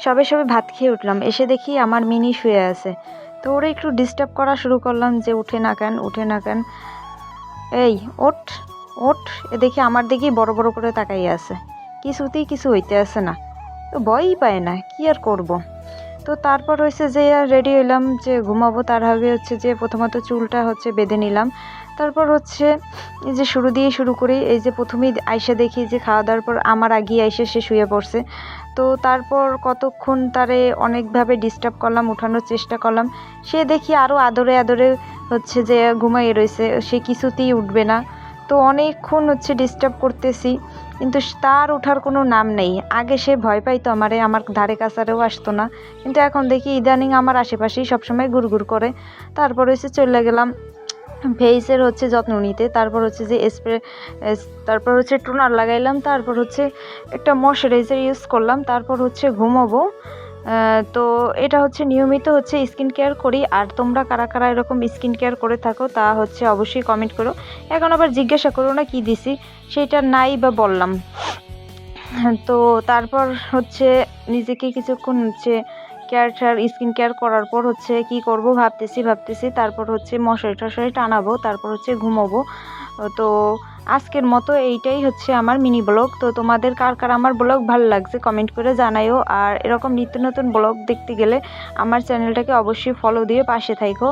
সবে সবে ভাত খেয়ে উঠলাম, এসে দেখি আমার মিনি শুয়ে আছে। তো ওরা একটু ডিস্টার্ব করা শুরু করলাম যে উঠে না কেন, উঠে না কেন, এই ওঠ ওঠ। দেখি আমার দিকেই বড় বড় করে তাকাই আছে, কিছুতেই কিছু হইতে আছে না। তো ভয়ই পায় না, কি আর করব। তো তারপর হচ্ছে যে রেডি হইলাম যে ঘুমাবো, তার আগে হচ্ছে যে প্রথমত চুলটা হচ্ছে বেঁধে নিলাম। তারপর হচ্ছে এই যে শুরু করি, এই যে প্রথমেই আইসা দেখি যে খাওয়া দাওয়ার পর আমার আগিয়ে আইসা সে শুয়ে পড়ছে। তো তারপর কতক্ষণ তারে অনেকভাবে ডিস্টার্ব করলাম, উঠানোর চেষ্টা করলাম। সে দেখি আরও আদরে আদরে হচ্ছে যে ঘুমাইয়ে রয়েছে, সে কিছুতেই উঠবে না। তো অনেকক্ষণ হচ্ছে ডিস্টার্ব করতেছি, কিন্তু তার ওঠার কোনো নাম নেই। আগে সে ভয় পাইতো আমারে, আমার ধারে কাছারেও আসতো না, কিন্তু এখন দেখি ইদানিং আমার আশেপাশেই সবসময় ঘুরঘুর করে। তারপর হচ্ছে চলে গেলাম ফেসের হচ্ছে যত্ন নিতে। তারপর হচ্ছে যে স্প্রে, তারপর হচ্ছে টোনার লাগাইলাম, তারপর হচ্ছে একটা ময়শ্চারাইজার ইউজ করলাম, তারপর হচ্ছে ঘুমাবো। তো এটা হচ্ছে নিয়মিত হচ্ছে স্কিন কেয়ার করি। আর তোমরা কারা কারা এরকম স্কিন কেয়ার করে থাকো তা হচ্ছে অবশ্যই কমেন্ট করো। এখন আবার জিজ্ঞাসা করো না কি দিছি, সেটা নাই বা বললাম। তো তারপর হচ্ছে নিজেকে কিছুক্ষণ হচ্ছে স্কিন কেয়ার করার পর হচ্ছে কি করব ভাবতেছি। তারপর হচ্ছে মশারি টশারি টানাবো, তারপর হচ্ছে ঘুমাবো। তো আজকের মতো এইটাই হচ্ছে আমার মিনি ব্লগ। তো তোমাদের কার কার আমার ব্লগ ভালো লাগছে কমেন্ট করে জানাইও। আর এরকম নিত্য নতুন ব্লগ দেখতে গেলে আমার চ্যানেলটাকে অবশ্যই ফলো দিয়ে পাশে থাইকো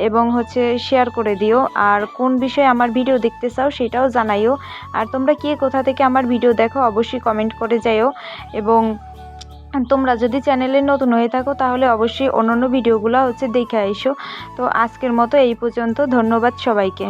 এবং হচ্ছে শেয়ার করে দিও। আর কোন বিষয়ে আমার ভিডিও দেখতে চাও সেটাও জানাইও। আর তোমরা কে কোথা থেকে আমার ভিডিও দেখো অবশ্যই কমেন্ট করে যাইও। এবং তোমরা যদি চ্যানেলে নতুন হয়ে থাকো তাহলে অবশ্যই অন্যান্য ভিডিওগুলো হচ্ছে দেখে আইসো। তো আজকের মতো এই পর্যন্ত, ধন্যবাদ সবাইকে।